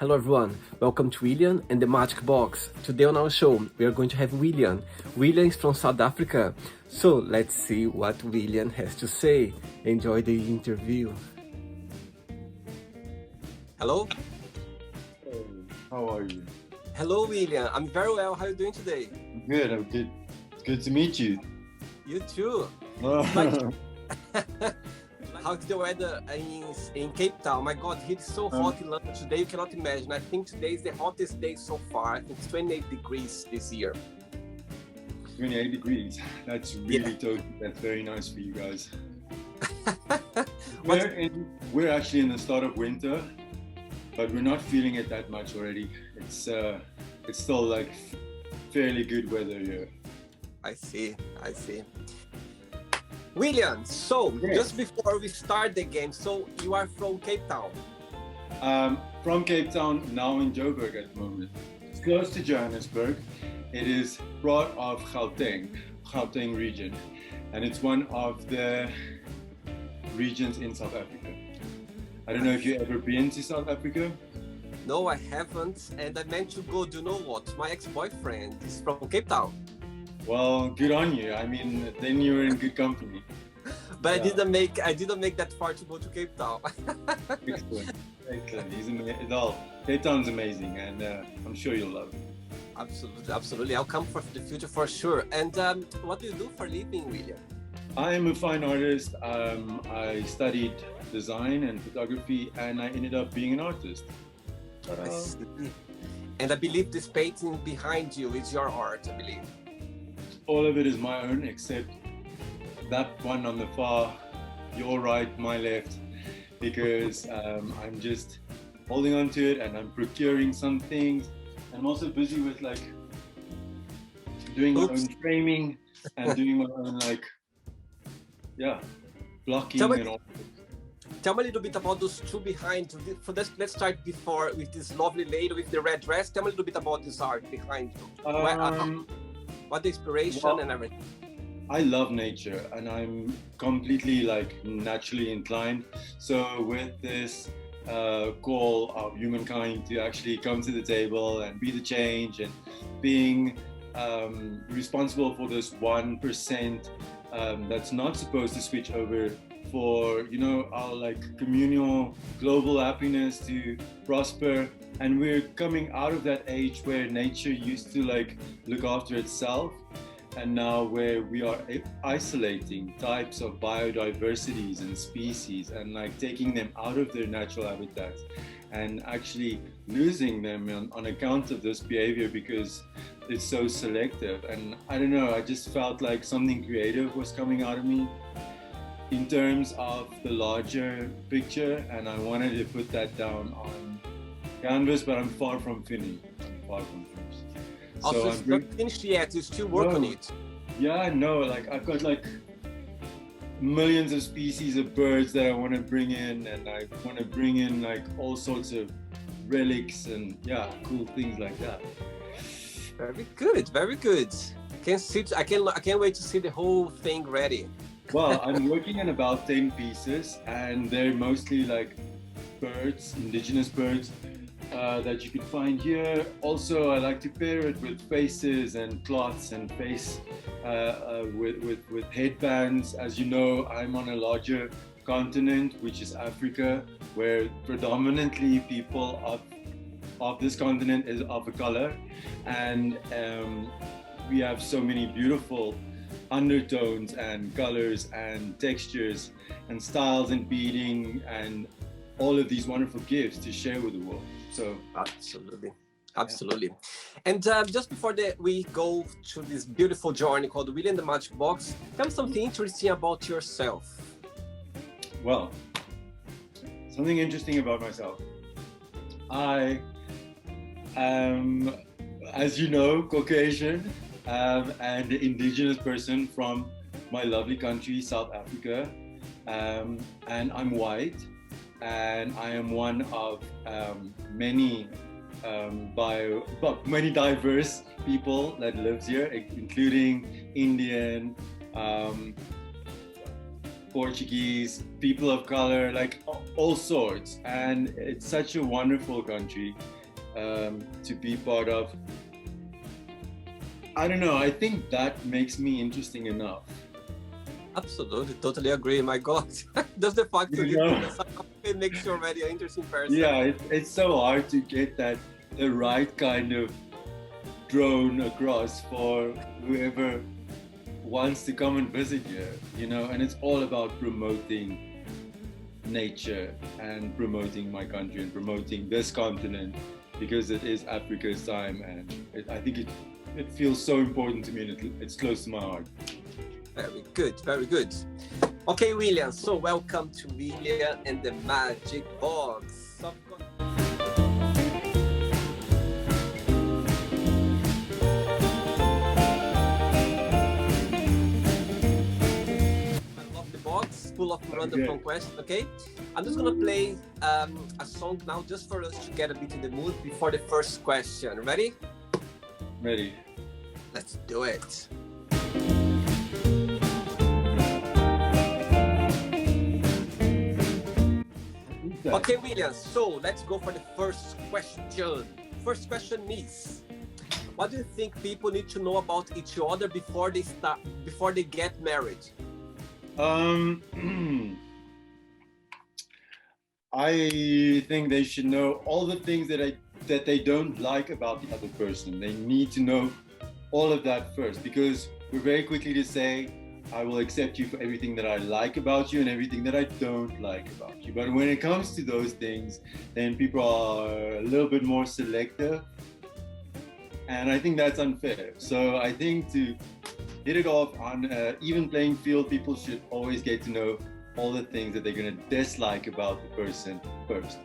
Hello everyone, welcome to William and the Magic Box. Today on our show, we are going to have William. William is from South Africa, so let's see what William has to say. Enjoy the interview. Hello? Hey, how are you? Hello William, I'm very well. How are you doing today? I'm good. Good to meet you. You too. How's the weather in Cape Town? My God, it's so hot in London today, you cannot imagine. I think today is the hottest day so far. I think it's 28 degrees this year. 28 degrees. That's really that's very nice for you guys. We're actually in the start of winter, but we're not feeling it that much already. It's still like fairly good weather here. I see. William, so yes. Just before we start the game, so you are from Cape Town? From Cape Town, now in Joburg at the moment. It's close to Johannesburg. It is part of Gauteng region, and it's one of the regions in South Africa. I don't know if you've ever been to South Africa? No, I haven't, and I meant to go. Do you know what? My ex-boyfriend is from Cape Town. Well, good on you. I mean, then you're in good company. But yeah. I didn't make that far to go to Cape Town. Excellent. Cape Town's amazing, and I'm sure you'll love it. Absolutely. I'll come for the future for sure. And what do you do for a living, William? I am a fine artist. I studied design and photography, and I ended up being an artist. I see. And I believe this painting behind you is your art, I believe. All of it is my own, except that one on the far, your right, my left, because I'm just holding on to it and I'm procuring some things. I'm also busy with like doing my own framing and doing my own blocking and all. Tell me a little bit about those two behind. Let's start with this lovely lady with the red dress. Tell me a little bit about this art behind you. What the inspiration and everything? I love nature and I'm completely naturally inclined. So with this call of humankind to actually come to the table and be the change and being responsible for this 1% that's not supposed to switch over for our communal global happiness to prosper. And we're coming out of that age where nature used to look after itself, and now where we are isolating types of biodiversities and species and taking them out of their natural habitats and actually losing them on account of this behavior because it's so selective. And I don't know, I just felt like something creative was coming out of me in terms of the larger picture, and I wanted to put that down on canvas, but I'm far from finished. So it's not finished yet, you still work on it. Yeah, no, I've got millions of species of birds that I want to bring in, and I want to bring in all sorts of relics and cool things like that. Very good. I can't wait to see the whole thing ready. Well, I'm working on about 10 pieces, and they're mostly birds, indigenous birds, that you can find here. Also, I like to pair it with faces and cloths and face with headbands. As you know, I'm on a larger continent, which is Africa, where predominantly people of this continent is of a color, and we have so many beautiful undertones and colors and textures and styles and beading and all of these wonderful gifts to share with the world. So absolutely. And just before we go to this beautiful journey called William the Magic Box, tell me something interesting about yourself. Well, something interesting about myself. I am, as you know, Caucasian and indigenous person from my lovely country, South Africa, and I'm white. And I am one of many diverse people that lives here, including Indian, Portuguese, people of color, like all sorts. And it's such a wonderful country to be part of. I don't know, I think that makes me interesting enough. Absolutely, totally agree. My God, does the fact to You live in know? the South it makes you already an interesting person. Yeah, it's so hard to get the right kind of drone across for whoever wants to come and visit here, you know, and it's all about promoting nature and promoting my country and promoting this continent because it is Africa's time, and I think it feels so important to me, and it's close to my heart. Very good, very good. Okay, William, so welcome to William and the Magic Box. I love the box, full of random fun questions, okay? I'm just gonna play a song now just for us to get a bit in the mood before the first question. Ready? Ready. Let's do it. Okay, William, so let's go for the first question. First question is, what do you think people need to know about each other before they get married? I think they should know all the things that they don't like about the other person. They need to know all of that first, because we're very quickly to say, I will accept you for everything that I like about you and everything that I don't like about you. But when it comes to those things, then people are a little bit more selective. And I think that's unfair. So I think to hit it off on an even playing field, people should always get to know all the things that they're going to dislike about the person first.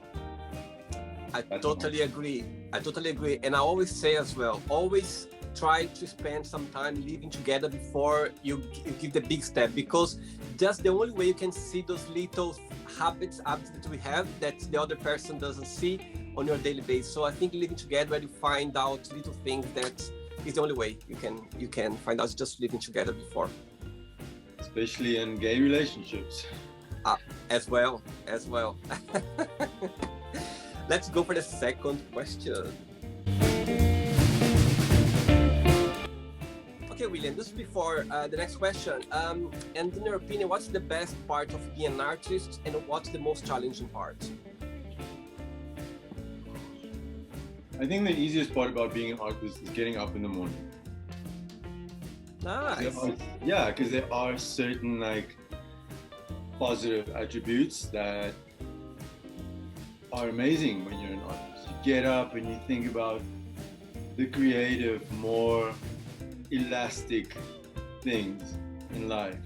I totally agree. And I always say as well, always try to spend some time living together before you give the big step, because that's the only way you can see those little habits that we have that the other person doesn't see on your daily basis. So I think living together, where you find out little things, that is the only way you can find out, just living together before. Especially in gay relationships. As well. Let's go for the second question. Okay, William, this is before the next question. And in your opinion, what's the best part of being an artist, and what's the most challenging part? I think the easiest part about being an artist is getting up in the morning. Nice. Because there are certain like positive attributes that are amazing when you're an artist. You get up and you think about the creative, more elastic things in life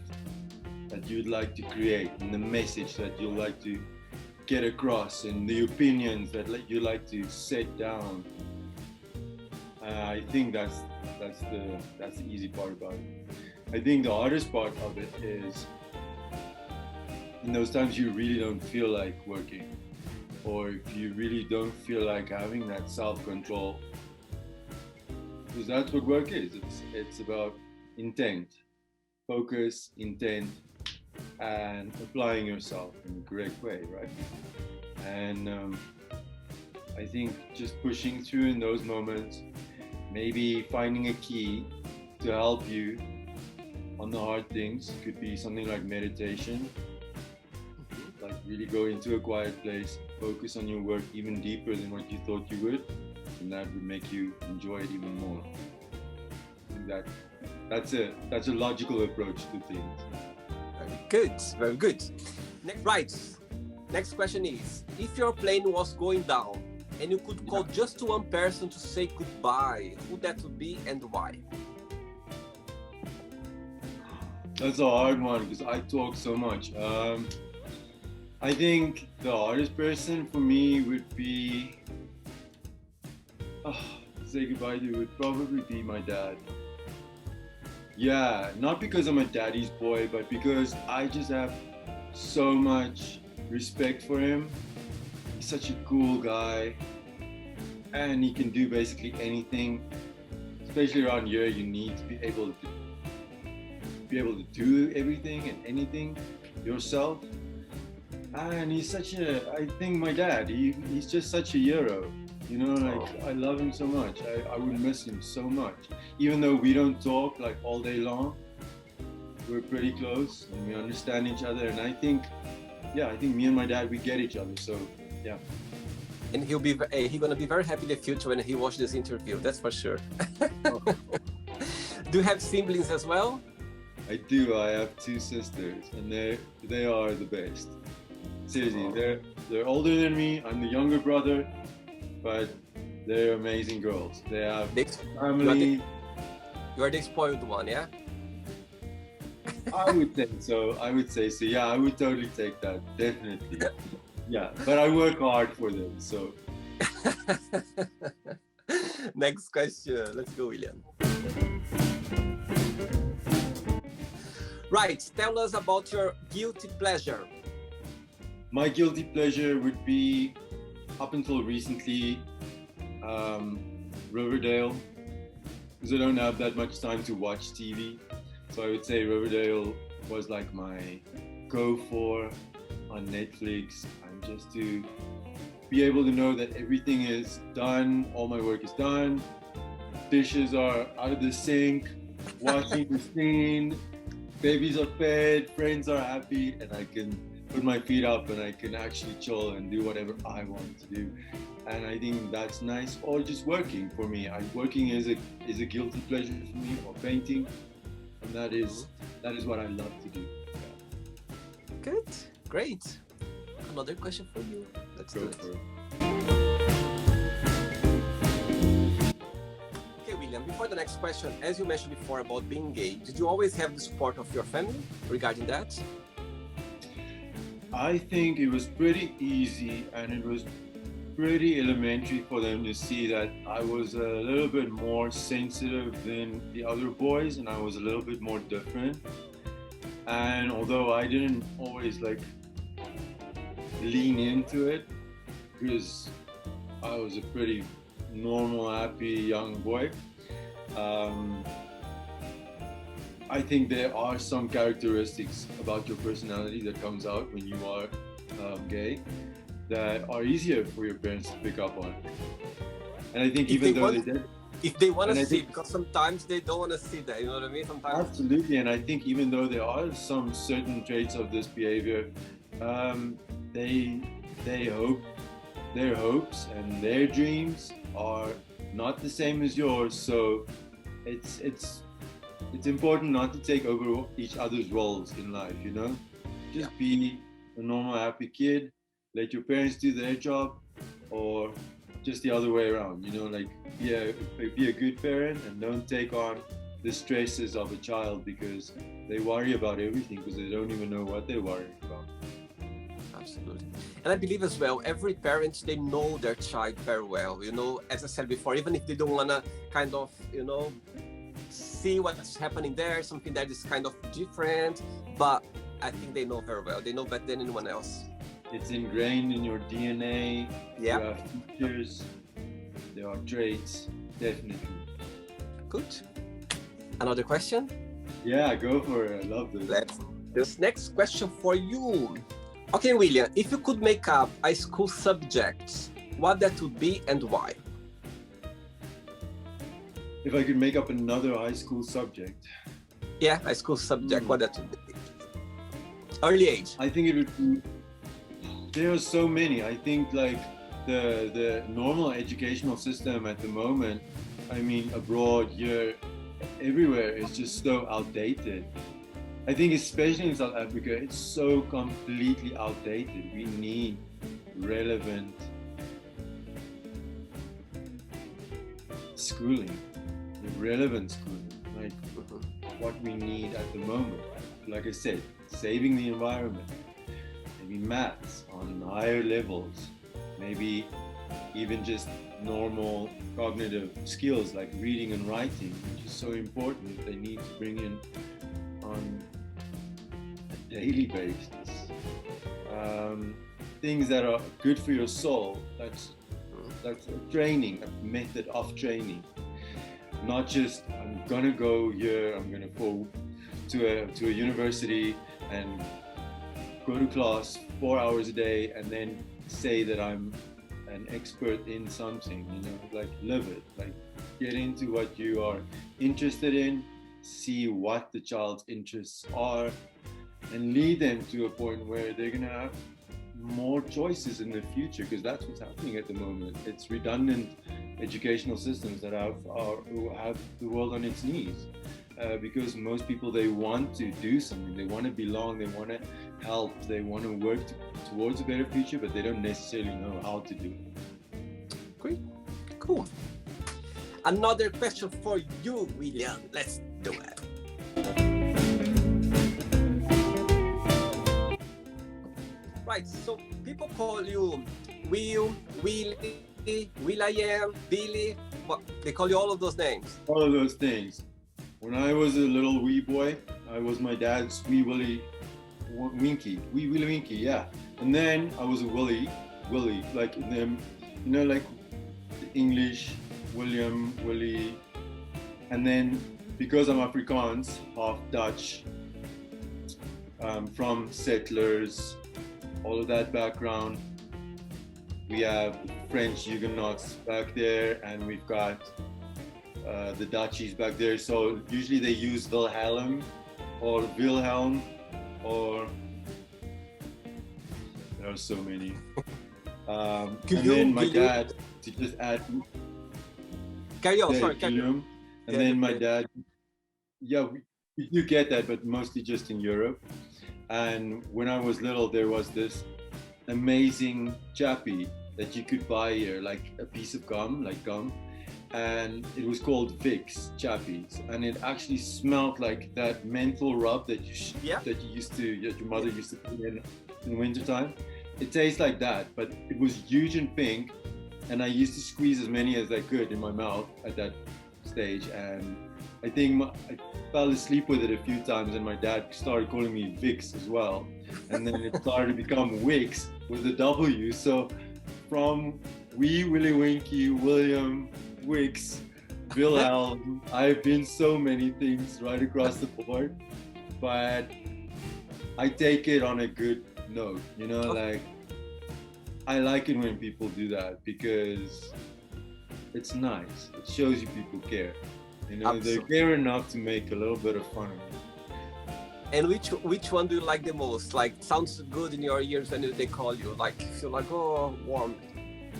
that you'd like to create, and the message that you'd like to get across, and the opinions that you like to set down. I think that's the easy part about it. I think the hardest part of it is in those times you really don't feel like working, or if you really don't feel like having that self-control, because that's what work is. It's about intent, focus, intent, and applying yourself in the correct way, right? And I think just pushing through in those moments, maybe finding a key to help you on the hard things, could be something like meditation, like really go into a quiet place, focus on your work even deeper than what you thought you would, and that would make you enjoy it even more. I think that's a logical approach to things. Very good. Next question is, if your plane was going down and you could call just one person to say goodbye, who that would be and why? That's a hard one because I talk so much. I think the hardest person for me would be say goodbye to would probably be my dad. Yeah, not because I'm a daddy's boy, but because I just have so much respect for him. He's such a cool guy, and he can do basically anything. Especially around here, you need to be able to do everything and anything. yourself. And he's such a, I think my dad, he's just such a hero. You know, like I love him so much. I would miss him so much. Even though we don't talk like all day long, we're pretty close and we understand each other. And I think, yeah, I think me and my dad, we get each other. So, yeah. And he's gonna be very happy in the future when he watches this interview. That's for sure. Oh. Do you have siblings as well? I do. I have two sisters, and they are the best. Seriously, they're older than me. I'm the younger brother, but they're amazing girls. They have family. You are the spoiled one, yeah? I would say so. I would say so. Yeah, I would totally take that. Definitely. Yeah, but I work hard for them. So. Next question. Let's go, William. Right. Tell us about your guilty pleasure. My guilty pleasure would be, up until recently, Riverdale, because I don't have that much time to watch TV. So I would say Riverdale was like my go-for on Netflix, and just to be able to know that everything is done, all my work is done, dishes are out of the sink, washing machine, babies are fed, friends are happy, and I can put my feet up and I can actually chill and do whatever I want to do. And I think that's nice. Or just working for me. Working is a guilty pleasure for me, or painting, and that is what I love to do. Yeah. Good, great. Another question for you. Let's do it. Okay, William. Before the next question, as you mentioned before about being gay, did you always have the support of your family regarding that? I think it was pretty easy, and it was pretty elementary for them to see that I was a little bit more sensitive than the other boys, and I was a little bit more different. And although I didn't always like lean into it, because I was a pretty normal, happy young boy, I think there are some characteristics about your personality that comes out when you are gay that are easier for your parents to pick up on. And I think if they want to see, because sometimes they don't want to see that, you know what I mean? Sometimes. Absolutely, and I think even though there are some certain traits of this behavior, their hopes and their dreams are not the same as yours. So it's important not to take over each other's roles in life, you know? Just be a normal, happy kid, let your parents do their job, or just the other way around, you know, like be a good parent and don't take on the stresses of a child because they worry about everything because they don't even know what they're worrying about. Absolutely. And I believe as well, every parent, they know their child very well, you know, as I said before, even if they don't want to kind of, you know, see what's happening there, something that is kind of different, but I think they know very well. They know better than anyone else. It's ingrained in your DNA. Yeah. There are features, there are traits, definitely. Good. Another question? Yeah, go for it. I love this. This next question for you. Okay, William, if you could make up a school subject, what that would be and why? If I could make up another high school subject. Yeah, a school subject, what that would be? Early age. I think it would be, there are so many. I think like the normal educational system at the moment, I mean abroad, here, everywhere, is just so outdated. I think especially in South Africa, it's so completely outdated. We need relevant schooling, relevant schooling, like what we need at the moment. Like I said, saving the environment, maybe maths on higher levels, maybe even just normal cognitive skills like reading and writing, which is so important. They need to bring in on a daily basis. Things that are good for your soul, that's a training, a method of training. Not just, I'm gonna go here, I'm gonna go to a university and go to class 4 hours a day and then say that I'm an expert in something, you know, like live it, like get into what you are interested in, see what the child's interests are, and lead them to a point where they're gonna have more choices in the future, because that's what's happening at the moment. It's redundant educational systems that have the world on its knees. Because most people, they want to do something, they want to belong, they want to help, they want to work towards a better future, but they don't necessarily know how to do it. Great, cool. Another question for you, William. Let's do it. Right, so people call you Will, Willie, Will.i.am, Billy. What, they call you all of those names? All of those things. When I was a little wee boy, I was my dad's Wee Willie Winky, Wee Willie Winky, yeah. And then I was a Willie, like them, you know, like the English William, Willie. And then because I'm Afrikaans, half Dutch, from settlers, all of that background. We have French Huguenots back there, and we've got the Dutchies back there. So usually they use Wilhelm or Wilhelm, or there are so many. And then my dad, to just add, carry on, sorry, carry on. And then my dad, yeah, we do get that, but mostly just in Europe. And when I was little, there was this amazing chappie that you could buy here, like a piece of gum, like gum. And it was called Vicks Chappies, and it actually smelled like that menthol rub that your mother used to put in wintertime. It tastes like that, but it was huge and pink, and I used to squeeze as many as I could in my mouth at that stage. And I think I fell asleep with it a few times, and my dad started calling me Vicks as well, and then it started to become Wicks with a W. So from Wee Willie Winky, William, Wicks, Wilhelm, I've been so many things right across the board, but I take it on a good note, you know, like I like it when people do that because it's nice. It shows you people care, you know. Absolutely. They care enough to make a little bit of fun of it. And which one do you like the most? Like, sounds good in your ears when they call you, like feel like, oh, warm.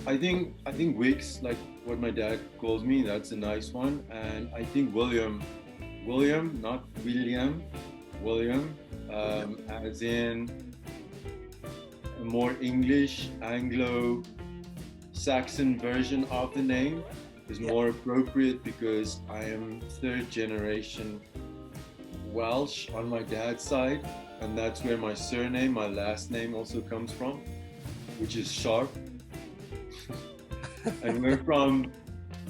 I think Wicks, like what my dad calls me, that's a nice one. And I think William, not William, William, as in a more English, Anglo-Saxon version of the name is more appropriate, because I am third generation Welsh on my dad's side, and that's where my surname, my last name, also comes from, which is Sharpe. And we're from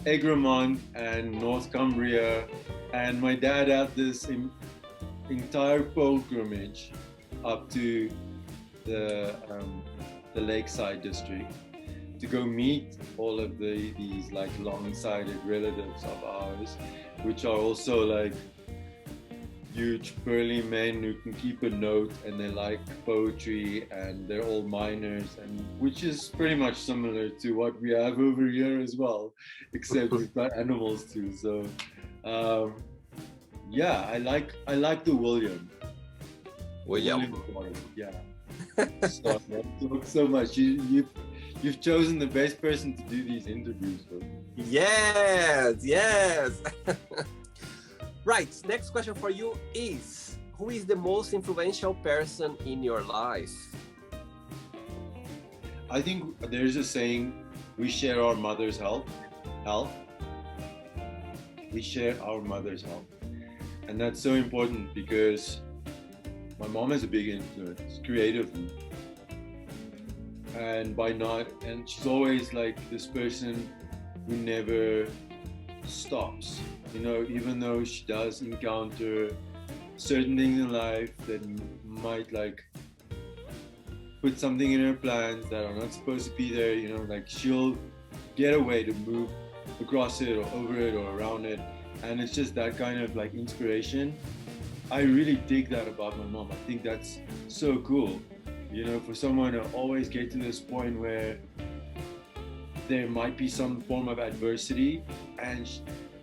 Egremont and North Cumbria, and my dad had this entire pilgrimage up to the Lakeside district to go meet all of these like long-sided relatives of ours, which are also like huge burly men who can keep a note, and they like poetry, and they're all miners, and which is pretty much similar to what we have over here as well, except we've got animals too. So yeah, I like the William. Yeah. So, so much. You've chosen the best person to do these interviews with. Yes. Right, next question for you is, who is the most influential person in your life? I think there's a saying, we share our mother's health. We share our mother's health. And that's so important because my mom has a big influence creatively. And she's always like this person who never stops. You know, even though she does encounter certain things in life that might like put something in her plans that are not supposed to be there, you know, like she'll get a way to move across it or over it or around it. And it's just that kind of like inspiration. I really dig that about my mom. I think that's so cool. You know, for someone to always get to this point where there might be some form of adversity and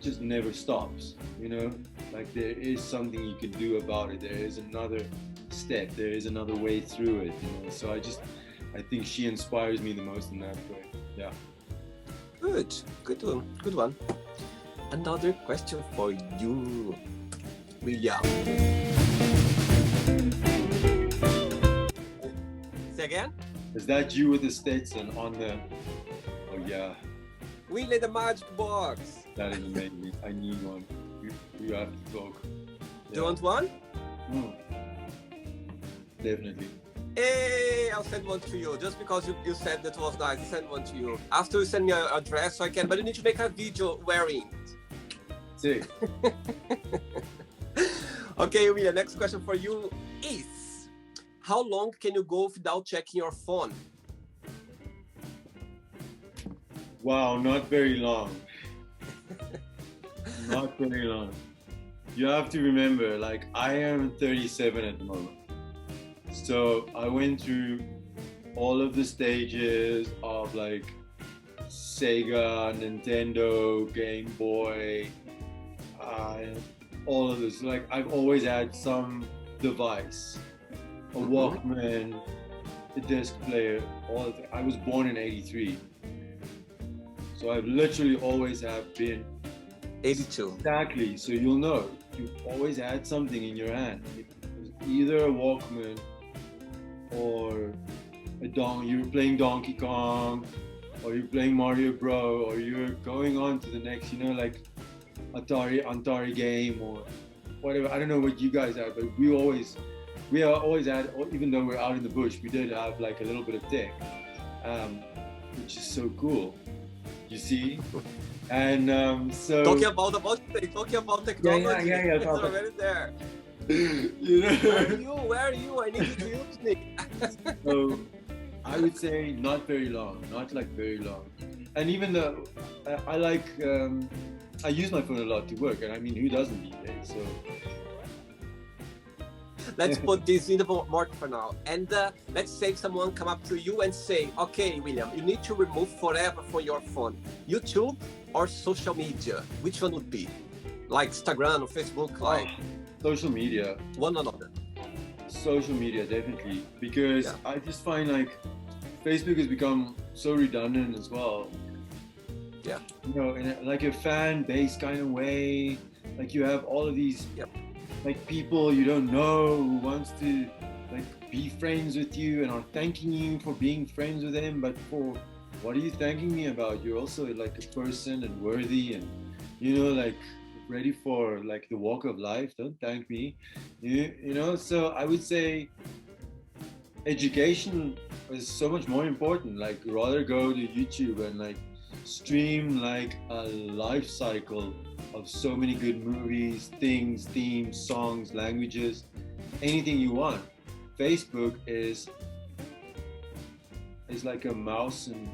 just never stops, you know, like there is something you can do about it. There is another step, there is another way through it, you know. So I think she inspires me the most in that way. Yeah. Good one, good one. Another question for you, William. Say again? Is that you with the Stetson on the, oh yeah, William the Magic Box. that is amazing. I need one. You have to talk. Do you want one? Mm. Definitely. Hey, I'll send one to you. Just because you said that was nice, I'll send one to you. After you send me an address so I can, but you need to make a video wearing it. Sick. Okay, William, next question for you is, how long can you go without checking your phone? Wow, not very long. Not very long. You have to remember, like, I am 37 at the moment. So I went through all of the stages of like Sega, Nintendo, Game Boy, all of this. Like, I've always had some device, a Walkman, a disc player, all of it. I was born in 83. So I've literally always have been 82. Exactly. So you'll know, you've always had something in your hand. It was either a Walkman or you were playing Donkey Kong, or you're playing Mario Bro, or you're going on to the next, you know, like Atari game or whatever. I don't know what you guys have, but we are always had, even though we're out in the bush, we did have like a little bit of tech, which is so cool. You see? And so talking about technology, yeah. it's already there. You know? Where are you? I need you to use me. So I would say not very long, not like very long. And even though I like, I use my phone a lot to work, and I mean, who doesn't these days? So let's put this in the mark for now. And let's say someone come up to you and say, okay, William, you need to remove forever from your phone, YouTube or social media. Which one would be? Like Instagram or Facebook, like social media. One or another. Social media, definitely, because I just find like Facebook has become so redundant as well. Yeah. You know, in like a fan base kind of way, like you have all of these like people you don't know who wants to like be friends with you and are thanking you for being friends with them, but for what are you thanking me about? You're also like a person and worthy and, you know, like ready for like the walk of life. Don't thank me. You know, so I would say education is so much more important. Like, rather go to YouTube and like stream like a life cycle of so many good movies, things, themes, songs, languages, anything you want. Facebook is like a mouse and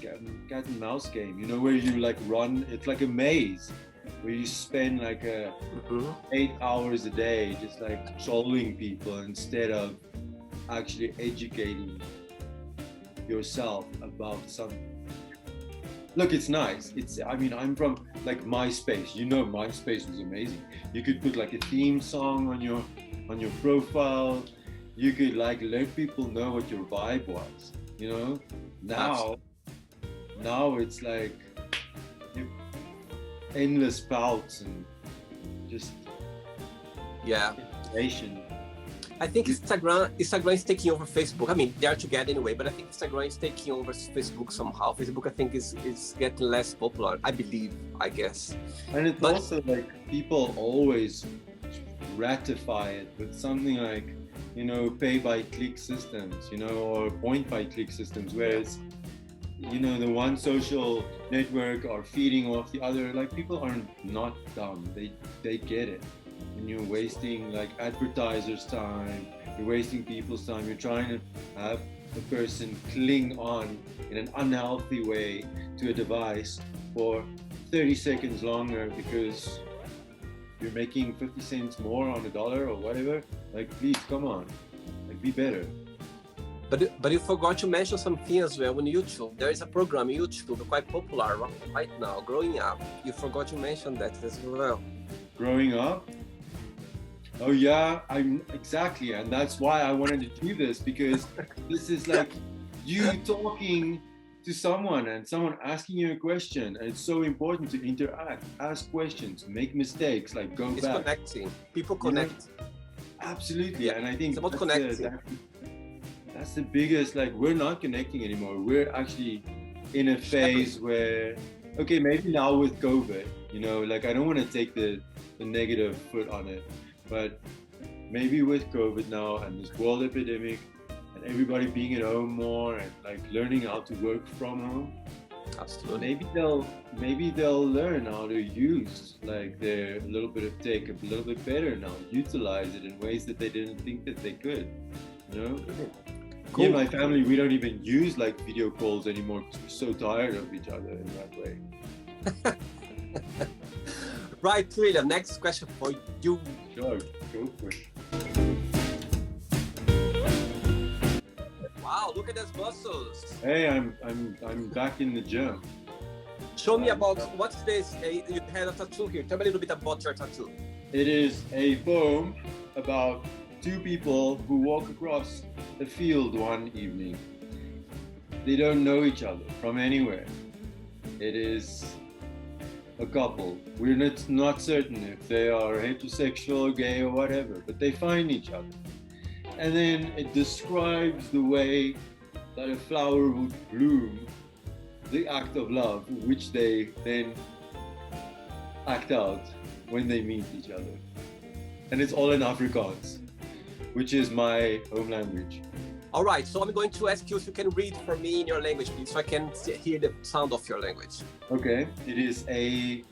cat and mouse game, you know, where you like run. It's like a maze where you spend like 8 hours a day just like trolling people instead of actually educating yourself about something. Look, it's nice. I mean, I'm from like MySpace. You know, MySpace was amazing. You could put like a theme song on your profile. You could like let people know what your vibe was. You know, now it's like endless bouts and just information. I think Instagram is taking over Facebook. I mean, they are together anyway, but I think Instagram is taking over Facebook somehow. Facebook, I think, is getting less popular, I believe, I guess. And it's also like people always ratify it with something like, you know, pay-by-click systems, you know, or point-by-click systems, whereas, you know, the one social network are feeding off the other. Like, people are not dumb. They get it. And you're wasting like advertisers' time, you're wasting people's time, you're trying to have a person cling on in an unhealthy way to a device for 30 seconds longer because you're making 50 cents more on a dollar or whatever. Like, please, come on, like, be better. But you forgot to mention something as well on YouTube. There is a program on YouTube quite popular right now, Growing Up. You forgot to mention that as well. Growing up? Oh yeah, I'm exactly, and that's why I wanted to do this, because this is like you talking to someone and someone asking you a question, and it's so important to interact, ask questions, make mistakes, like go It's back. Connecting. People connect. Absolutely, Yeah. and I think it's about connecting. That's the biggest, like, we're not connecting anymore. We're actually in a phase where, okay, maybe now with COVID, you know, like I don't want to take the negative foot on it, but maybe with COVID now and this world epidemic and everybody being at home more and like learning how to work from home, Absolutely. maybe they'll learn how to use like their little bit of tech a little bit better now, utilize it in ways that they didn't think that they could, you know. Cool. Me and my family, we don't even use like video calls anymore because we're so tired of each other in that way. Right, William, next question for you. Sure, go for it. Wow, look at those muscles. Hey, I'm back in the gym. Show me about what's this? You had a tattoo here. Tell me a little bit about your tattoo. It is a poem about two people who walk across the field one evening. They don't know each other from anywhere. It is a couple. We're not certain if they are heterosexual, gay, or whatever, but they find each other. And then it describes the way that a flower would bloom, the act of love, which they then act out when they meet each other. And it's all in Afrikaans, which is my home language. All right, so I'm going to ask you if you can read for me in your language, please, so I can hear the sound of your language. Okay, it is a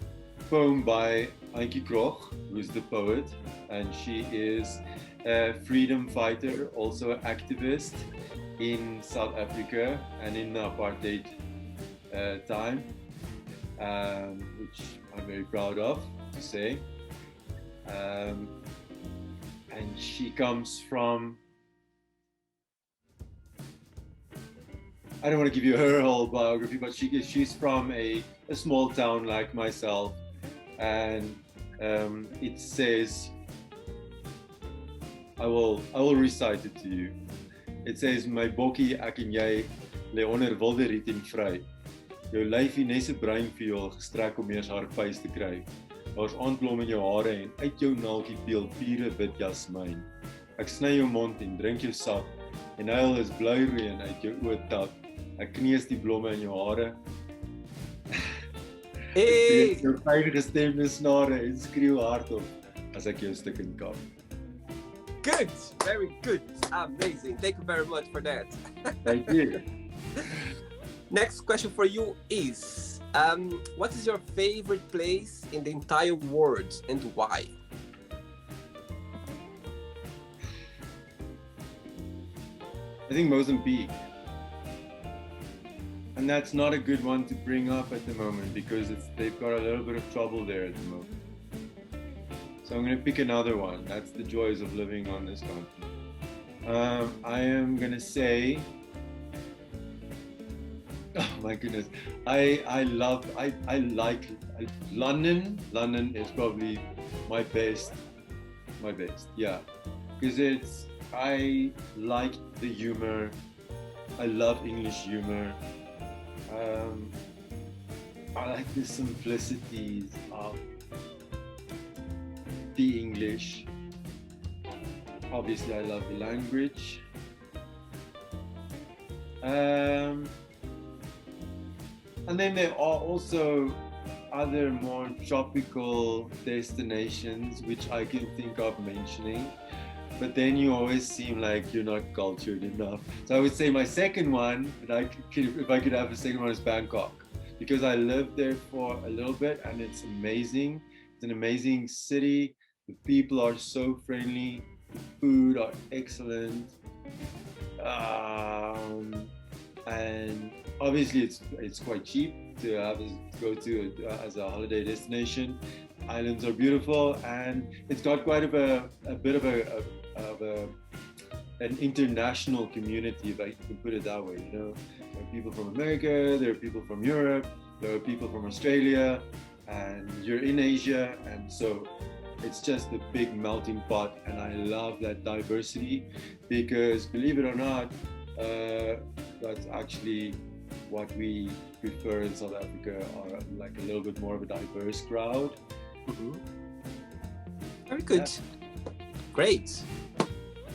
poem by Antjie Krog, who is the poet, and she is a freedom fighter, also an activist in South Africa and in the apartheid time, which I'm very proud of to say. And she comes from, I don't want to give you her whole biography, but she's from a small town like myself, and it says, I will recite it to you. It says, my bokkie, ek en jy, lê onder wilde riet en vry. Jou lyfie nes 'n breinviool gestrek om eers haar vuis te kry. Daar's aandblom in jou hare en uit jou naaltjie peel pure wit jasmyn. Ek sny jou mond en drink jou sap en huil is blou reën uit jou oë tap. Ek kneus die blomme in jou hare. Hey! Ek jou fyn gestemde snare en skreeu hardop as ek jou stuk in kap. Good, very good, amazing. Thank you very much for that. Thank you. Next question for you is, what is your favorite place in the entire world and why? I think Mozambique. And that's not a good one to bring up at the moment because they've got a little bit of trouble there at the moment. So I'm going to pick another one. That's the joys of living on this continent. I am going to say, oh my goodness, I like London. London is probably my best, yeah. Because I like the humor. I love English humor. I like the simplicities of the English. Obviously, I love the language. And then there are also other more tropical destinations which I can think of mentioning. But then you always seem like you're not cultured enough. So I would say my second one, if I could have a second one, is Bangkok. Because I lived there for a little bit and it's amazing. It's an amazing city. The people are so friendly. The food are excellent. And obviously it's quite cheap to go to as a holiday destination. Islands are beautiful and it's got quite a bit of a an international community, if I can put it that way. You know, there are people from America, there are people from Europe, there are people from Australia, and you're in Asia, and so it's just a big melting pot. And I love that diversity because, believe it or not, that's actually what we prefer in South Africa, are like a little bit more of a diverse crowd. Mm-hmm. Very good. Yeah. Great.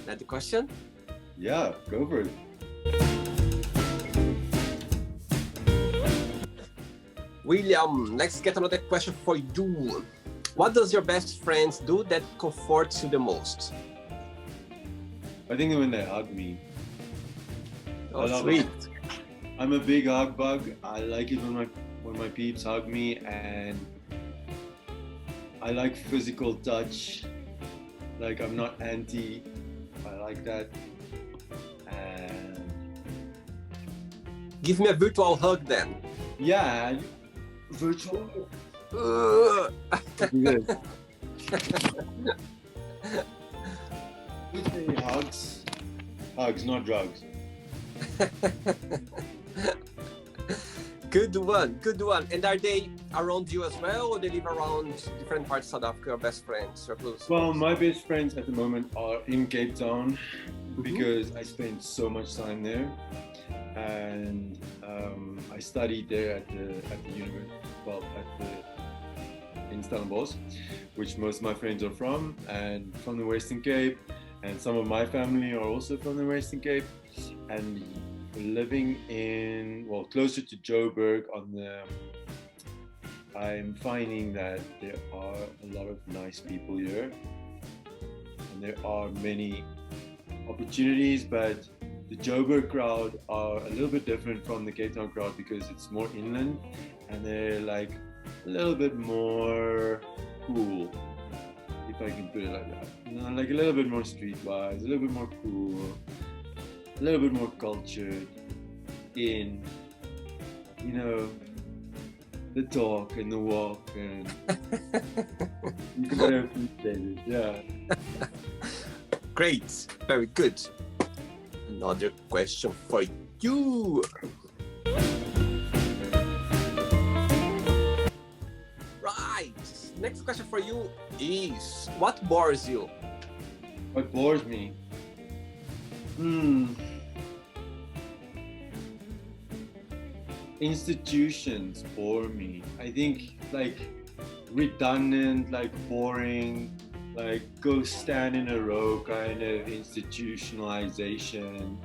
Another question? Yeah, go for it. William, let's get another question for you. What does your best friends do that comforts you the most? I think when they hug me. Oh, sweet. I'm a big hug bug. I like it when my peeps hug me, and I like physical touch. Like, I'm not anti. I like that. And give me a virtual hug then. Yeah, virtual. Hugs. Hugs, not drugs. Good one, good one. And are they around you as well, or they live around different parts of South Africa, your best friends, your close Well, ones? my best friends at the moment are in Cape Town because I spent so much time there, and I studied there at the university, well, in Stellenbosch, which most of my friends are from, and from the Western Cape, and some of my family are also from the Western Cape, and living in, well, closer to Joburg I'm finding that there are a lot of nice people here, and there are many opportunities, but the Joburg crowd are a little bit different from the Cape Town crowd because it's more inland, and they're like a little bit more cool, if I can put it like that. You know, like a little bit more streetwise, a little bit more cool, a little bit more cultured in, you know, the talk and the walk, and you can better appreciate it. Yeah. Great, very good. Another question for you. Right, next question for you is, what bores you? What bores me? Institutions bore me. I think like redundant, like boring, like go stand in a row kind of institutionalization,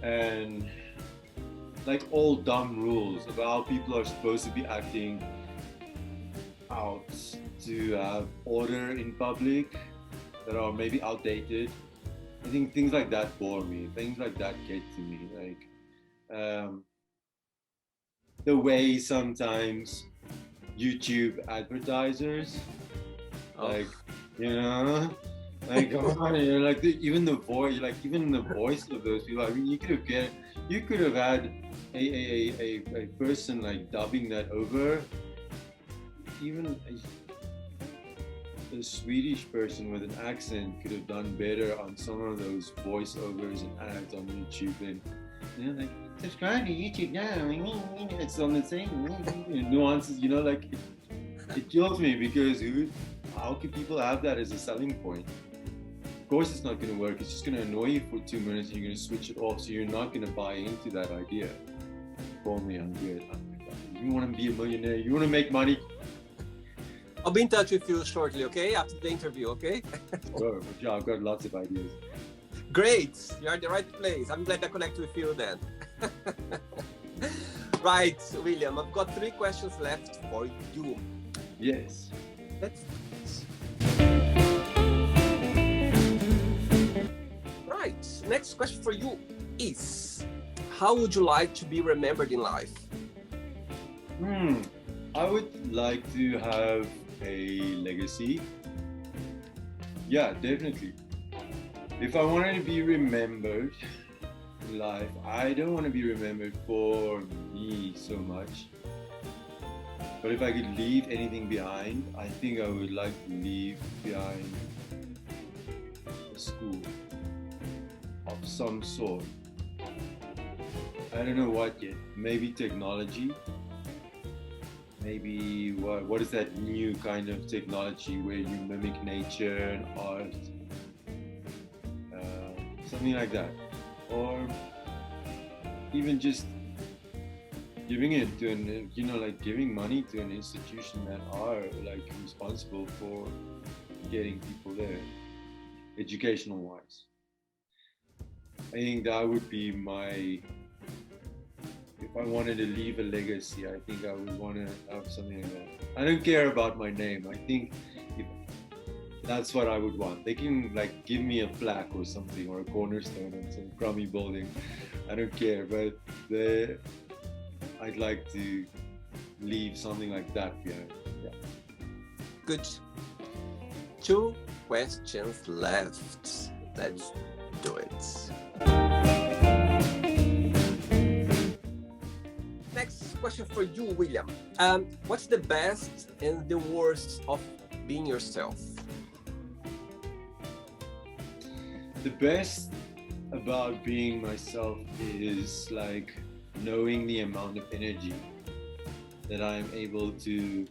and like all dumb rules about how people are supposed to be acting out to have order in public that are maybe outdated. I think things like that bore me. Things like that get to me. Like the way sometimes YouTube advertisers, like, you know, like, come on, you know, like even the voice of those people. I mean, you could have had a person like dubbing that over. Even a Swedish person with an accent could have done better on some of those voiceovers and ads on YouTube, and you know, like, subscribe to YouTube now. It's on the same nuances, you know, like it kills me because how can people have that as a selling point? Of course, it's not going to work. It's just going to annoy you for 2 minutes, and you're going to switch it off. So you're not going to buy into that idea. Call me, I'm good. You want to be a millionaire? You want to make money? I'll be in touch with you shortly, okay? After the interview, okay? Sure, yeah, I've got lots of ideas. Great, you're at the right place. I'm glad I connect with you then. Right, William, I've got 3 questions left for you. Yes. Let's Right, next question for you is, how would you like to be remembered in life? I would like to have a legacy. Yeah, definitely. If I wanted to be remembered in life, I don't want to be remembered for me so much. But if I could leave anything behind, I think I would like to leave behind a school. some sort. I don't know what yet. Maybe technology. Maybe what is that new kind of technology where you mimic nature and art, something like that, or even just giving it to an, like giving money to an institution that are like responsible for getting people there, educational wise. I think that would be my. If I wanted to leave a legacy, I think I would want to have something like that. I don't care about my name. I think if that's what I would want. They can like give me a plaque or something, or a cornerstone on some crummy building. I don't care, but I'd like to leave something like that behind. Yeah. Good. 2 questions left. Let's do it. Next question for you, William. What's the best and the worst of being yourself? The best about being myself is like knowing the amount of energy that I'm able to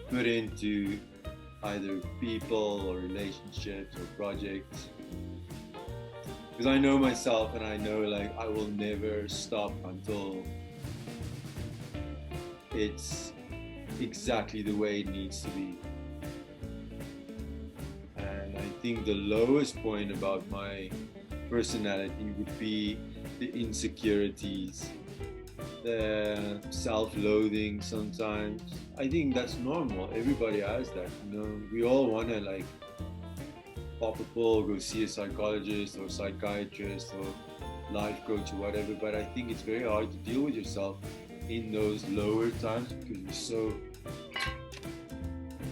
put into either people or relationships or projects. Because I know myself, and I know like I will never stop until it's exactly the way it needs to be. And I think the lowest point about my personality would be the insecurities, the self-loathing sometimes. I think that's normal. Everybody has that, we all want to like pop a pill, go see a psychologist or psychiatrist or life coach or whatever, but I think it's very hard to deal with yourself in those lower times because you're so,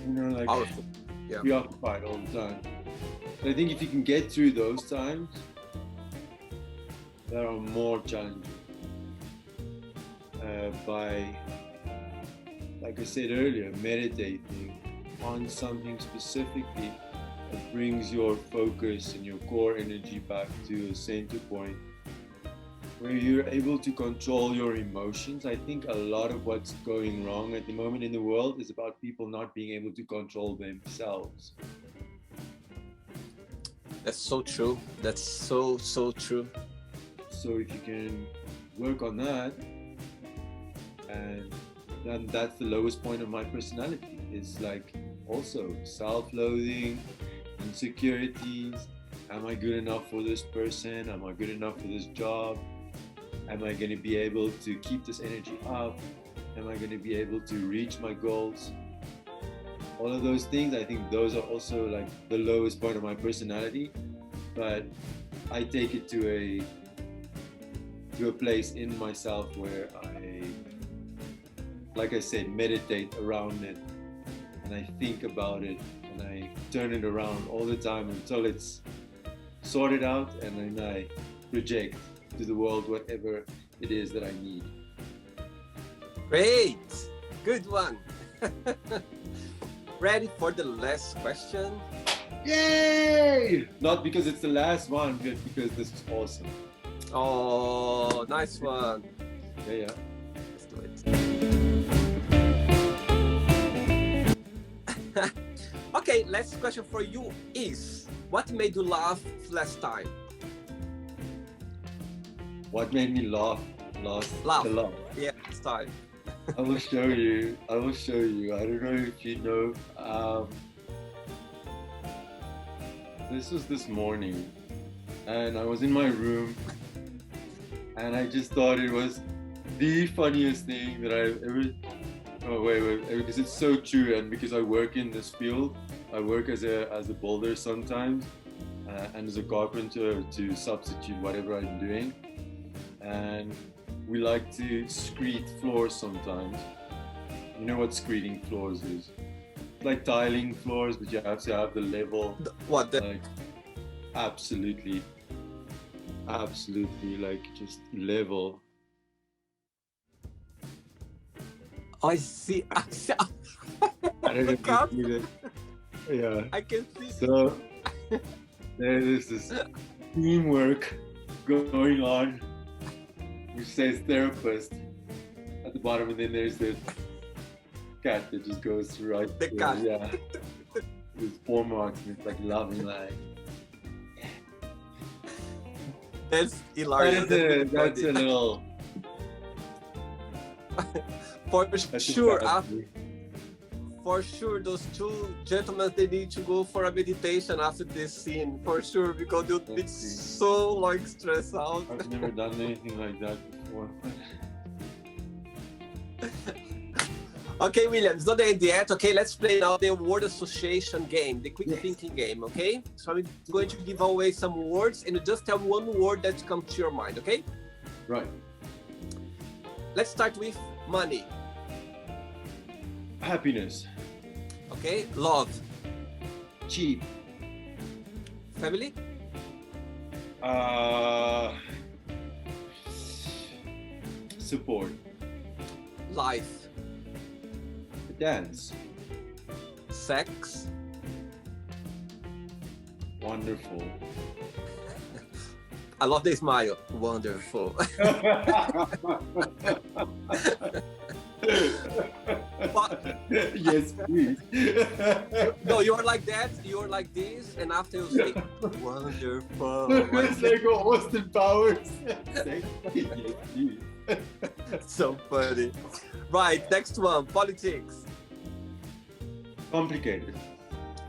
like Powerful. Yeah. preoccupied all the time. So I think if you can get through those times, that are more challenging. By, like I said earlier, meditating on something specifically that brings your focus and your core energy back to a center point where you're able to control your emotions. I think a lot of what's going wrong at the moment in the world is about people not being able to control themselves. That's so true. That's so true. So if you can work on that, and then that's the lowest point of my personality. It's like also self-loathing, insecurities. Am I good enough for this person? Am I good enough for this job? Am I going to be able to keep this energy up? Am I going to be able to reach my goals? All of those things, I think those are also like the lowest point of my personality, but I take it to a place in myself where I, like I said, meditate around it, and I think about it, and I turn it around all the time until it's sorted out, and then I project to the world whatever it is that I need. Great. Good one. Ready for the last question? Yay! Not because it's the last one, but because this is awesome. Oh, nice one. Yeah. Let's do it. Okay, last question for you is, what made you laugh last time? What made me laugh? Laugh. To laugh. Yeah, last time. I will show you. I don't know if you know. This was this morning, and I was in my room, and I just thought it was the funniest thing that I've ever. Oh wait, because it's so true, and because I work in this field, I work as a builder sometimes, and as a carpenter to substitute whatever I'm doing, and we like to screed floors sometimes. You know what screeding floors is? It's like tiling floors, but you have to have the level. Like absolutely, like just level. I see. I don't know if you see that. Yeah. I can see. So this is teamwork going on, which says therapist at the bottom, and then there's the cat that just goes right The through, cat. yeah, with 4 marks, and it's like loving, like That's hilarious. that's a little For that's sure. a bad For sure, those two gentlemen, they need to go for a meditation after this scene, for sure, because they'll be so like stressed out. I've never done anything like that before. Okay, William, it's not the end yet. Okay, let's play now the word association game, the quick Yes. thinking game, okay? So I'm going to give away some words and you just tell me one word that comes to your mind, okay? Right. Let's start with money, Happiness. okay? Love, Cheap. family, Support. life, Dance. sex, Wonderful. I love the smile, wonderful. Yes, please. No, you're like that, you're like this, and after you say, wonderful. It's like Austin Powers. Yes, please. So funny. Right, next one, politics, Complicated.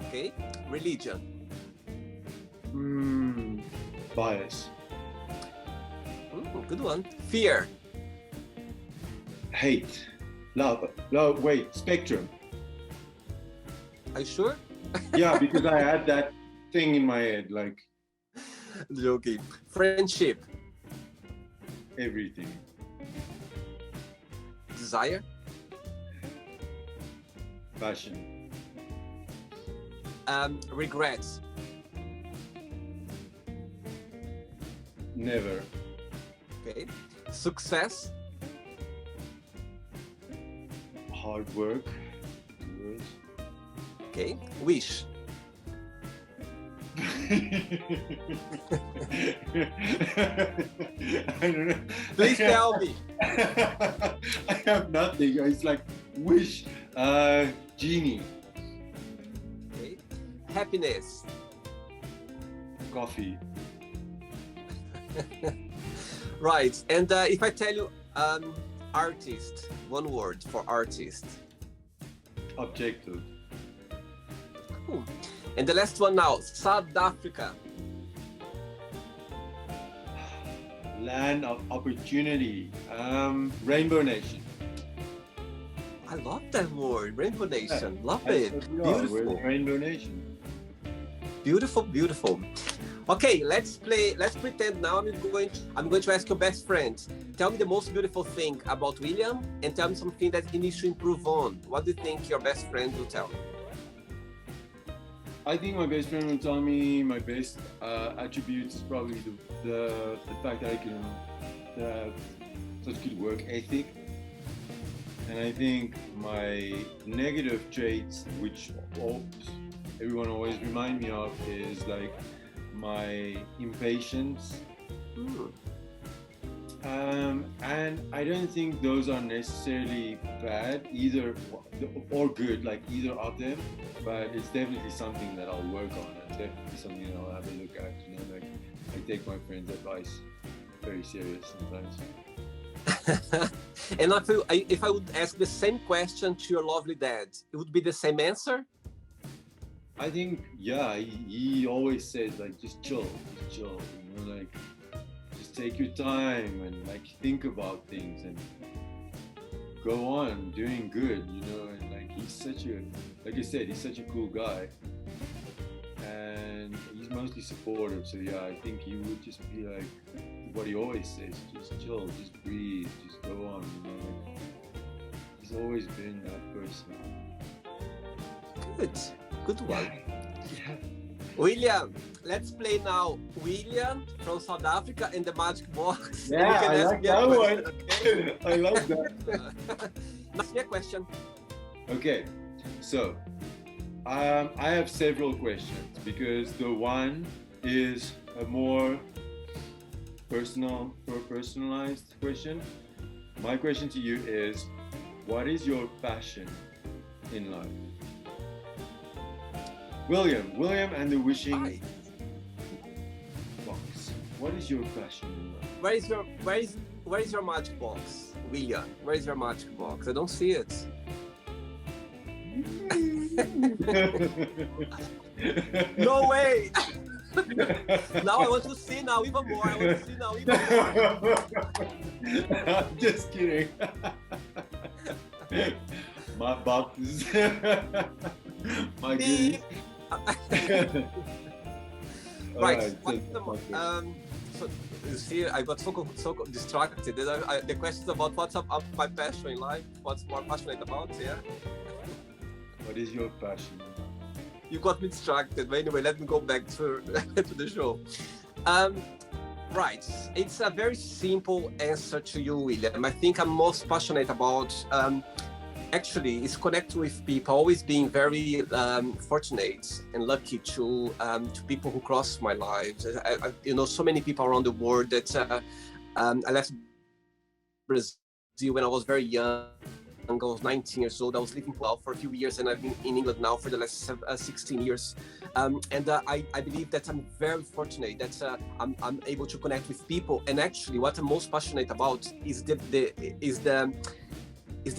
okay? Religion, Bias. good one. Fear, Hate. Love. Wait, spectrum. are you sure? Yeah, because I had that thing in my head, like Joking. Friendship, everything. desire, Passion. regrets, Never. okay? Success, Hard work. okay? Wish, I don't know. please tell me. I have nothing. It's like wish. Genie. Okay? Happiness, Coffee. right? And if I tell you artist, one word for artist. Objective. Cool. And the last one now, South Africa. Land of opportunity. Rainbow Nation. I love that word, Rainbow Nation. Love That's it. what we are. We're Beautiful. the Rainbow Nation. Beautiful, beautiful. Okay, let's play. Let's pretend now I'm going to ask your best friend. Tell me the most beautiful thing about William and tell me something that he needs to improve on. What do you think your best friend will tell me? I think my best friend will tell me my best attributes is probably the fact that I can have such good work ethic. And I think my negative traits, which everyone always remind me of, is like my impatience. And I don't think those are necessarily bad either or good, like either of them, but it's definitely something that I'll work on. It's definitely something that I'll have a look at, you know, like I take my friend's advice very serious sometimes. And if I would ask the same question to your lovely dad, it would be the same answer? I think, yeah, he always says like, just chill, you know, like just take your time and like think about things and go on doing good, you know, and like like I said, he's such a cool guy and he's mostly supportive. So yeah, I think he would just be like what he always says, just chill, just breathe, just go on, you know, like, he's always been that person. Good one. Yeah. William, let's play now. William from South Africa in the magic box. Yeah, You can I ask like me a that question, one. okay? I love that. Ask me a question. Okay, so I have several questions because the one is a more personalized question. My question to you is, what is your passion in life? William and the wishing Hi. box. What is your passion in life? Where is your magic box, William? Where is your magic box? I don't see it. No way! Now I want to see now even more. I want to see now even more. I'm just kidding. My box is my goodness. Right. So, So you see, I got so distracted. The question is about what's my passion in life. What's more passionate about? Yeah. what is your passion? You got me distracted. But anyway, let me go back to to the show. Right. It's a very simple answer to you, William. I think I'm most passionate about. Actually, is connect with people. Always being very fortunate and lucky to people who cross my lives. So many people around the world that I left Brazil when I was very young. I was 19 years old. I was living for a few years, and I've been in England now for the last 16 years. I believe that I'm very fortunate that I'm able to connect with people. And actually, what I'm most passionate about is the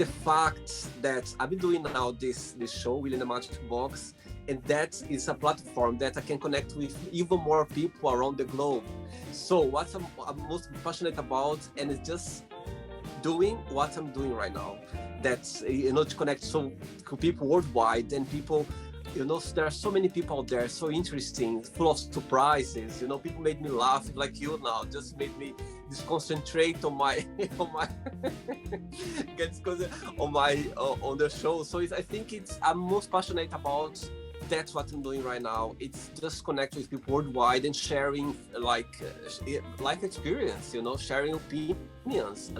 fact that I've been doing now this show, William the Magic Box, and that is a platform that I can connect with even more people around the globe. So what I'm most passionate about, and it's just doing what I'm doing right now. That's, to connect to people worldwide, and people, there are so many people out there, so interesting, full of surprises. People made me laugh like you now, just made me just concentrate on my on the show. So I think I'm most passionate about. That's what I'm doing right now. It's just connecting with people worldwide and sharing life experience, sharing opinions,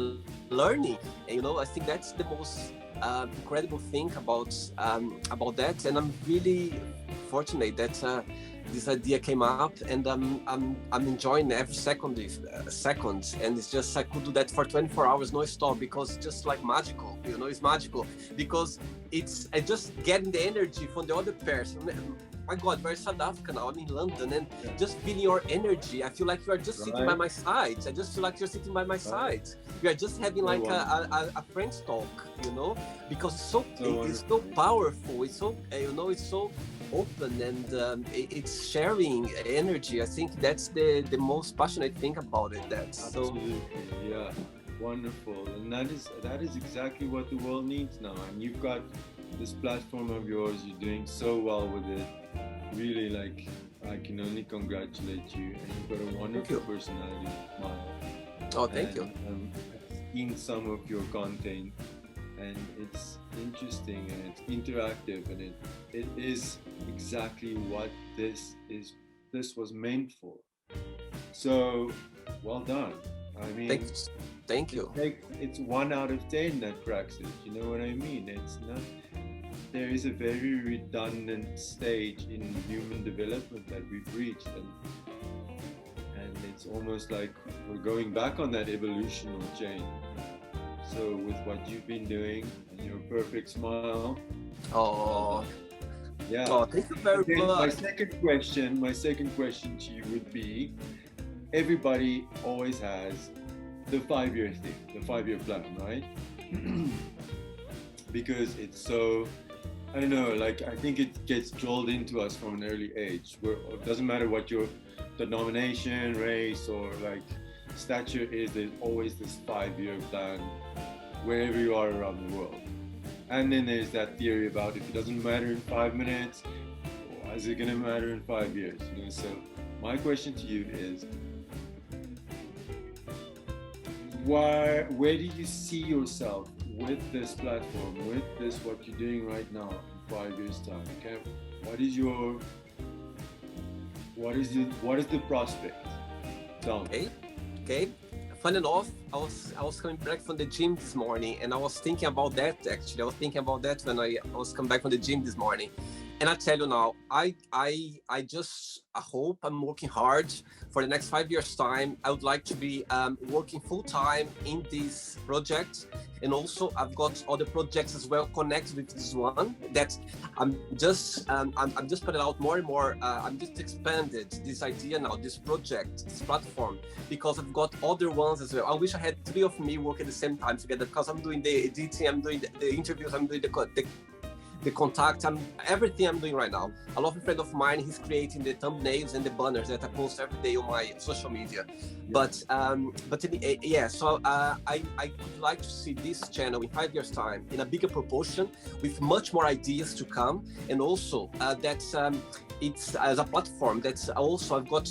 learning. And, I think that's the most incredible thing about that. And I'm really fortunate that this idea came up, and I'm enjoying every second. And it's just I could do that for 24 hours no stop, because it's just like magical. It's magical because I just getting the energy from the other person. My God, we're in South Africa now. I'm in London, and just feeling your energy. I feel like you are just sitting by my side. I just feel like you're sitting by my side. We are just having like a friend's talk, because it's so powerful. It's so it's so open, and it's sharing energy. I think that's the most passionate thing about it. Absolutely, yeah, wonderful. And that is exactly what the world needs now. And you've got this platform of yours. You're doing so well with it. Really, like, I can only congratulate you. And you've got a wonderful personality, smile. Oh, thank you. I've seen some of your content, and it's interesting and it's interactive, and it is exactly what this was meant for. So well done. I mean, thank you. It's 1 out of 10 that cracks it. You know what I mean? It's not. There is a very redundant stage in human development that we've reached, and it's almost like we're going back on that evolutional chain. So with what you've been doing and your perfect smile. Oh. Yeah. Oh, thank you very much. My second question to you would be, everybody always has the 5-year thing, the 5-year plan, right? Because it's so, I don't know, like, I think it gets drilled into us from an early age, where it doesn't matter what your denomination, race, or like stature is, there's always this 5-year plan wherever you are around the world. And then there's that theory about, if it doesn't matter in 5 minutes, why is it gonna matter in 5 years? So my question to you is, where do you see yourself with this platform, with this, what you're doing right now, in 5 years' time? Okay, what is the prospect? Tell me. Okay. Fun enough, I was coming back from the gym this morning, and I was thinking about that. Actually, I was thinking about that when I was coming back from the gym this morning, And I tell you now, I just I hope I'm working hard for the next 5 years time. I would like to be working full time in this project, and also I've got other projects as well connected with this one that I'm just putting out more and more. I'm just expanded this idea now, this project, this platform, because I've got other ones as well. I wish I had three of me working at the same time together, because I'm doing the editing, I'm doing the interviews, I'm doing the contact, everything I'm doing right now. I love a friend of mine. He's creating the thumbnails and the banners that I post every day on my social media. Yeah. So I would like to see this channel in 5 years' time in a bigger proportion, with much more ideas to come, and also it's as a platform that's also I've got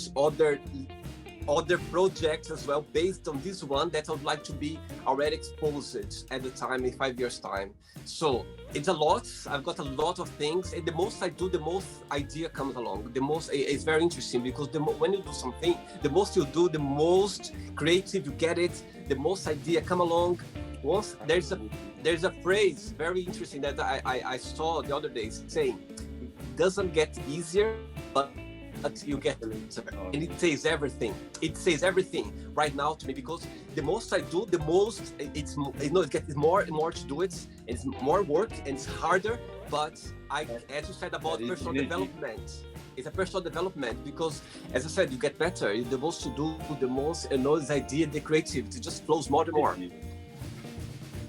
other projects as well based on this one that I would like to be already exposed at the time in 5 years' time. So it's a lot. I've got a lot of things, and the most I do, the most idea comes along. The most it's very interesting, because when you do something, the most you do, the most creative you get it, the most idea come along. Once there's a phrase very interesting that I saw the other day saying, it doesn't get easier, but you get it, and it says everything. It says everything right now to me, because the most I do, the most it gets more and more to do it. It's more work and it's harder. But as you said about personal development, it's a personal development, because as I said, you get better. The most you do, the most this idea, the creativity just flows more and more.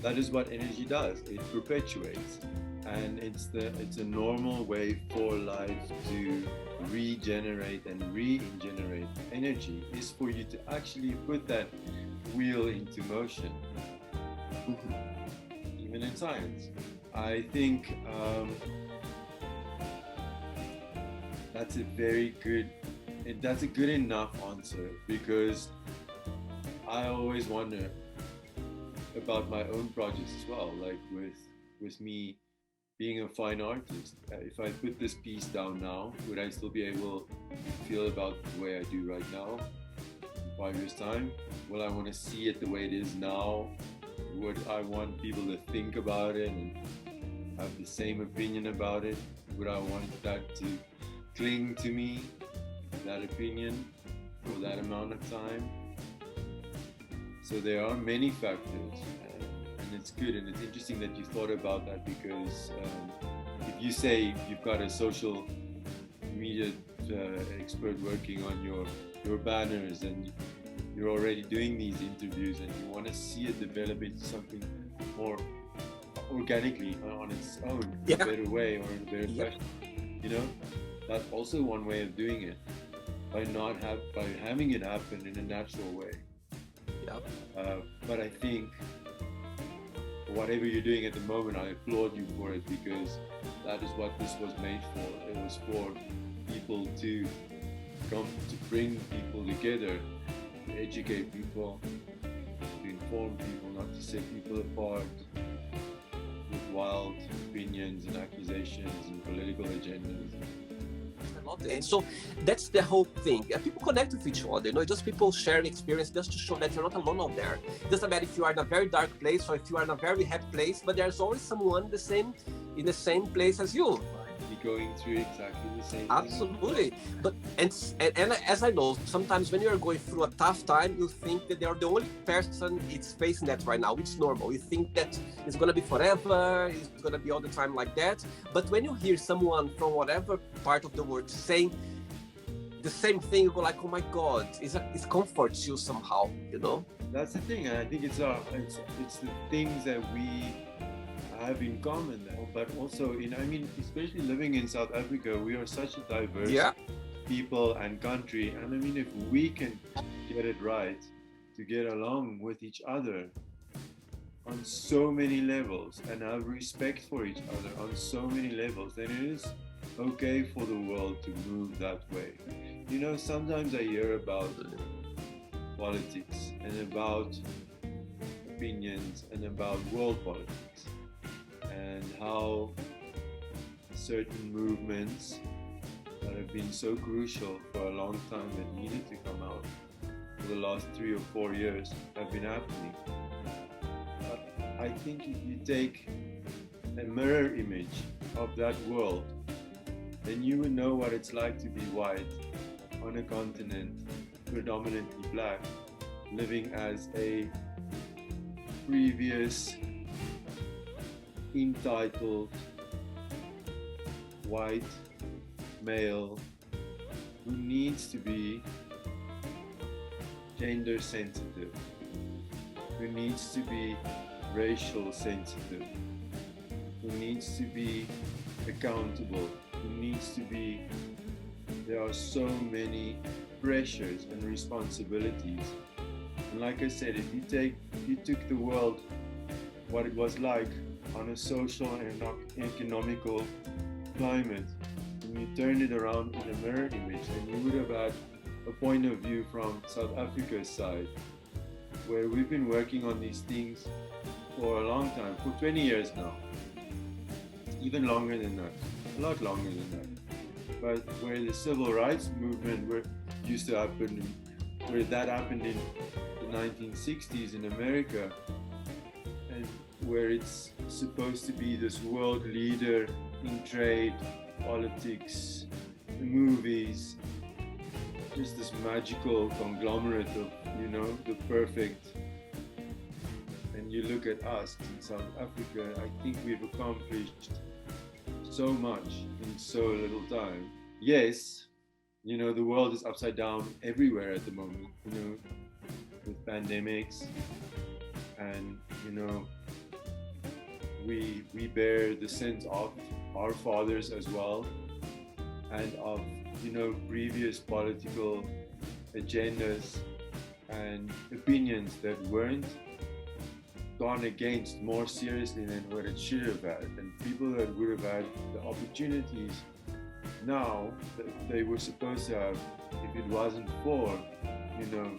That is what energy does. It perpetuates. And it's a normal way for life to regenerate and regenerate energy, is for you to actually put that wheel into motion. Even in science, I think that's a good enough answer, because I always wonder about my own projects as well, like with me being a fine artist. If I put this piece down now, would I still be able to feel about the way I do right now in 5 years' time? Will I want to see it the way it is now? Would I want people to think about it and have the same opinion about it? Would I want that to cling to me, that opinion, for that amount of time? So there are many factors. And it's good, and it's interesting that you thought about that, because if you say you've got a social media expert working on your banners, and you're already doing these interviews, and you want to see it develop into something more organically on its own, in a better way, or in a better fashion, that's also one way of doing it, by having it happen in a natural way. But I think whatever you're doing at the moment, I applaud you for it, because that is what this was made for. It was for people to come, to bring people together, to educate people, to inform people, not to set people apart with wild opinions and accusations and political agendas. And so that's the whole thing. People connect with each other, just people sharing experience, just to show that you're not alone out there. It doesn't matter if you are in a very dark place or if you are in a very happy place, but there's always someone in the same place as you. Going through exactly the same Absolutely. thing. But and as I know, sometimes when you're going through a tough time, you think that they are the only person it's facing that right now. It's normal. You think that it's gonna be forever, it's gonna be all the time like that. But when you hear someone from whatever part of the world saying the same thing, you go like, oh my God, it comforts you somehow, That's the thing, and I think it's the things that we have in common, but also especially living in South Africa, we are such a diverse people and country, and if we can get it right to get along with each other on so many levels and have respect for each other on so many levels, then it is okay for the world to move that way. Sometimes I hear about politics and about opinions and about world politics, and how certain movements that have been so crucial for a long time, that needed to come out for the last 3 or 4 years, have been happening. But I think if you take a mirror image of that world then you would know what it's like to be white on a continent predominantly black, living as a previous entitled white male who needs to be gender sensitive, who needs to be racial sensitive, who needs to be accountable, who needs to be, there are so many pressures and responsibilities. And like I said, if you took the world, what it was like on a social and economical climate, and you turned it around in a mirror image, then you would have had a point of view from South Africa's side, where we've been working on these things for a long time, for 20 years now, even longer than that, a lot longer than that. But where the civil rights movement used to happen, where that happened in the 1960s in America, and where it's supposed to be this world leader in trade, politics, movies, just this magical conglomerate of, you know, the perfect. And you look at us in South Africa, I think we've accomplished so much in so little time. Yes, you know, the world is upside down everywhere at the moment, you know, with pandemics, and, you know, we bear the sins of our fathers as well, and of, you know, previous political agendas and opinions that weren't gone against more seriously than what it should have had, and people that would have had the opportunities now that they were supposed to have if it wasn't for, you know,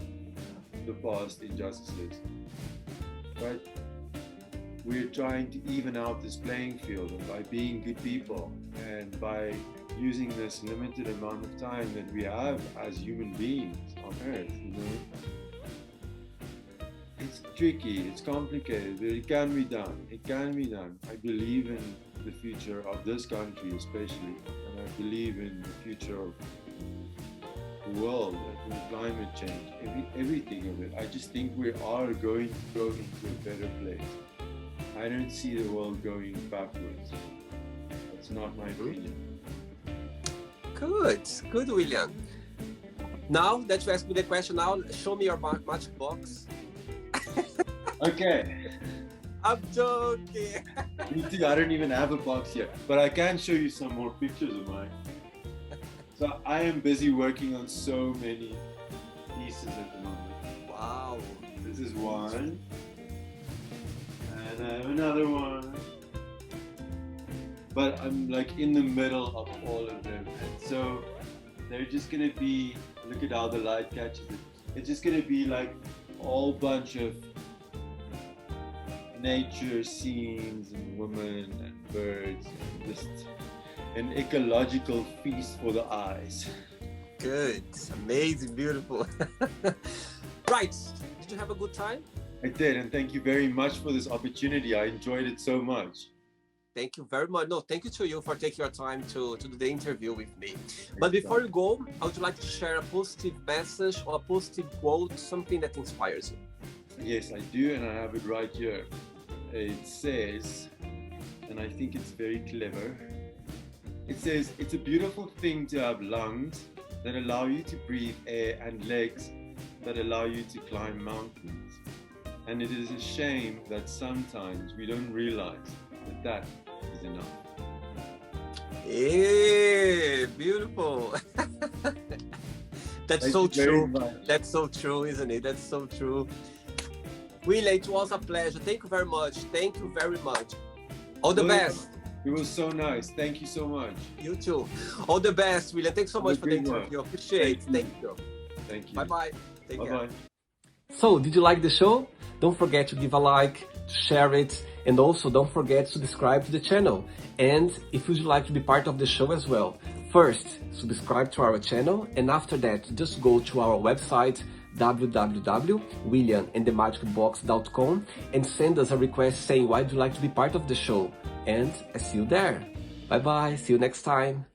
the past injustices. But we're trying to even out this playing field, and by being good people and by using this limited amount of time that we have as human beings on earth, you know. It's tricky, it's complicated, but it can be done. It can be done. I believe in the future of this country especially, and I believe in the future of the world, and climate change, everything of it. I just think we are going to go into a better place. I don't see the world going backwards. That's not my opinion. Good, William. Now that you asked me the question, now show me your magic box. Okay. I'm joking. Me too, I don't even have a box yet, but I can show you some more pictures of mine. So I am busy working on so many pieces at the moment. Wow. This is one. And I have another one. But I'm like in the middle of all of them. And so they're just gonna be, look at how the light catches it. It's just gonna be like a whole bunch of nature scenes and women and birds and just an ecological feast for the eyes. Good, amazing, beautiful. Right, did you have a good time? I did, and thank you very much for this opportunity. I enjoyed it so much. Thank you very much. No, thank you to you for taking your time to do the interview with me. But before you go, I would like to share a positive message or a positive quote, something that inspires you. Yes, I do, and I have it right here. It says, and I think it's very clever, it says, "It's a beautiful thing to have lungs that allow you to breathe air and legs that allow you to climb mountains. And it is a shame that sometimes we don't realize that that is enough." Hey, beautiful. That's so true. That's so true, isn't it? That's so true. William, it was a pleasure. Thank you very much. Thank you very much. All the best. It was so nice. Thank you so much. You too. All the best, William. Thanks so much for the interview. Appreciate it. Thank you. Thank you. Bye-bye. Take care. Bye-bye. So, did you like the show? Don't forget to give a like, to share it, and also don't forget to subscribe to the channel. And if you'd like to be part of the show as well, first, subscribe to our channel, and after that, just go to our website, www.williamandthemagicbox.com, and send us a request saying why you'd like to be part of the show. And I see you there. Bye-bye. See you next time.